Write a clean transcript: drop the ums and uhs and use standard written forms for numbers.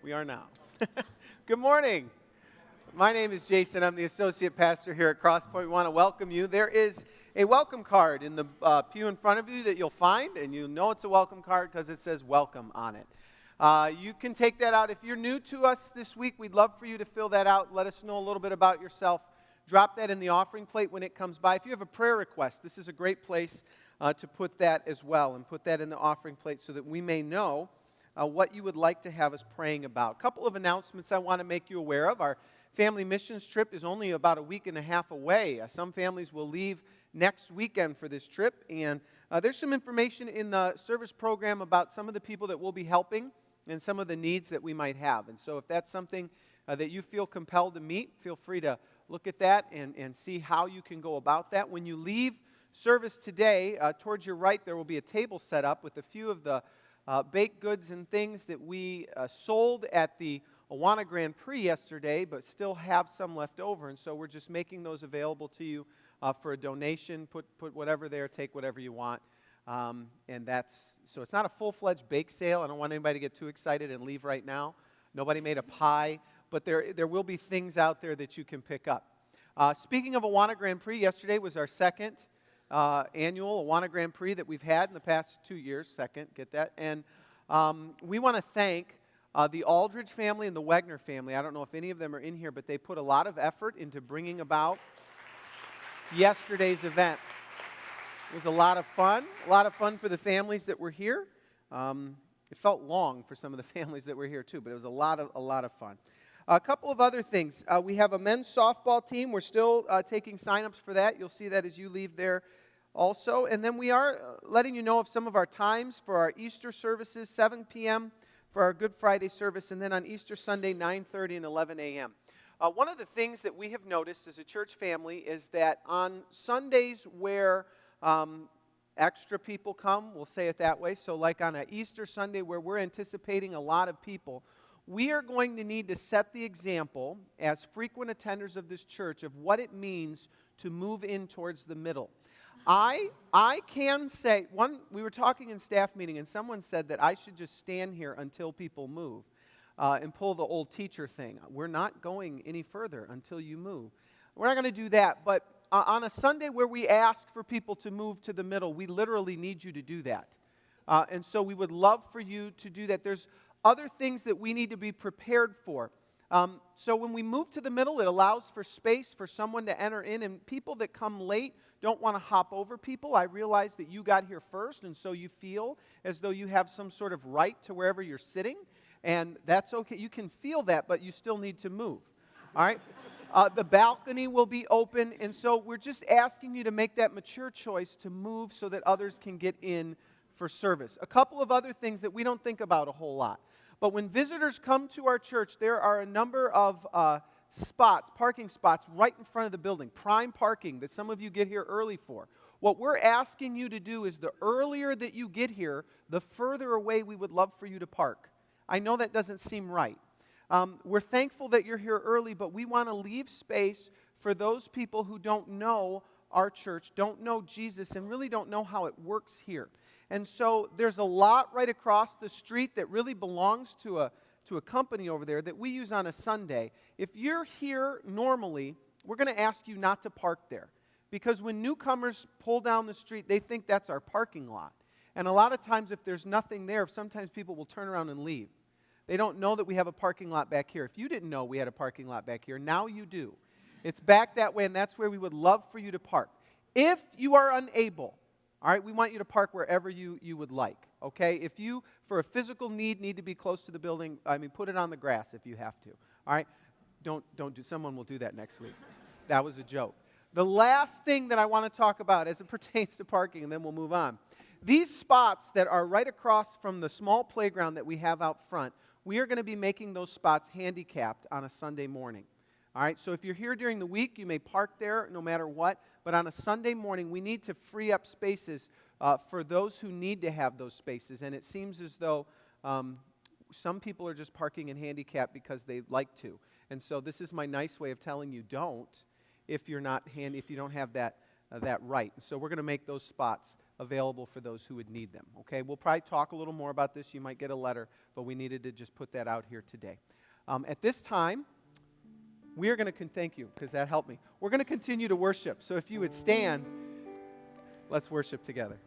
We are now. Good morning. My name is Jason. I'm the associate pastor here at Crosspoint. We want to welcome you. There is a welcome card in the pew in front of you that you'll find, and you know it's a welcome card because it says welcome on it. You can take that out. If you're new to us this week, we'd love for you to fill that out. Let us know a little bit about yourself. Drop that in the offering plate when it comes by. If you have a prayer request, this is a great place to put that as well, and put that in the offering plate so that we may know what you would like to have us praying about. A couple of announcements I want to make you aware of. Our family missions trip is only about a week and a half away. Some families will leave next weekend for this trip, and there's some information in the service program about some of the people that we'll be helping and some of the needs that we might have. And so if that's something that you feel compelled to meet, feel free to look at that and see how you can go about that. When you leave service today, towards your right there will be a table set up with a few of the baked goods and things that we sold at the Awana Grand Prix yesterday, but still have some left over. And so we're just making those available to you for a donation. Put whatever there, take whatever you want. And so it's not a full-fledged bake sale. I don't want anybody to get too excited and leave right now. Nobody made a pie, but there will be things out there that you can pick up. Speaking of Awana Grand Prix, yesterday was our second annual Awana Grand Prix that we've had in the past 2 years. Second, get that? And we want to thank the Aldridge family and the Wegner family. I don't know if any of them are in here, but they put a lot of effort into bringing about yesterday's event. It was a lot of fun for the families that were here. It felt long for some of the families that were here too, but it was a lot of fun. A couple of other things. We have a men's softball team. We're still taking sign-ups for that. You'll see that as you leave there also. And then we are letting you know of some of our times for our Easter services, 7 p.m. for our Good Friday service, and then on Easter Sunday, 9:30 and 11 a.m. One of the things that we have noticed as a church family is that on Sundays where extra people come, we'll say it that way, so like on an Easter Sunday where we're anticipating a lot of people, we are going to need to set the example as frequent attenders of this church of what it means to move in towards the middle. I can say, we were talking in staff meeting and someone said that I should just stand here until people move and pull the old teacher thing. We're not going any further until you move. We're not going to do that, but on a Sunday where we ask for people to move to the middle, we literally need you to do that. And so we would love for you to do that. There's other things that we need to be prepared for. So when we move to the middle, it allows for space for someone to enter in, and people that come late don't want to hop over people. I realize that you got here first, and so you feel as though you have some sort of right to wherever you're sitting, and that's okay. You can feel that, but you still need to move. All right? The balcony will be open, and so we're just asking you to make that mature choice to move so that others can get in for service. A couple of other things that we don't think about a whole lot. But when visitors come to our church, there are a number of parking spots right in front of the building, prime parking that some of you get here early for. What we're asking you to do is the earlier that you get here, the further away we would love for you to park. I know that doesn't seem right. We're thankful that you're here early, but we want to leave space for those people who don't know our church, don't know Jesus, and really don't know how it works here. And so there's a lot right across the street that really belongs to a company over there that we use on a Sunday. If you're here normally, we're going to ask you not to park there. Because when newcomers pull down the street, they think that's our parking lot. And a lot of times if there's nothing there, sometimes people will turn around and leave. They don't know that we have a parking lot back here. If you didn't know we had a parking lot back here, now you do. It's back that way, and that's where we would love for you to park. If you are unable, all right, we want you to park wherever you would like, okay? If you, for a physical need to be close to the building, put it on the grass if you have to, all right? Someone will do that next week. That was a joke. The last thing that I want to talk about as it pertains to parking, and then we'll move on. These spots that are right across from the small playground that we have out front, we are going to be making those spots handicapped on a Sunday morning. All right, so if you're here during the week, you may park there no matter what. But on a Sunday morning, we need to free up spaces for those who need to have those spaces. And it seems as though some people are just parking in handicap because they like to. And so this is my nice way of telling you don't if you don't have that right. So we're going to make those spots available for those who would need them. Okay, we'll probably talk a little more about this. You might get a letter, but we needed to just put that out here today. At this time, we are going to thank you because that helped me. We're going to continue to worship. So if you would stand, let's worship together.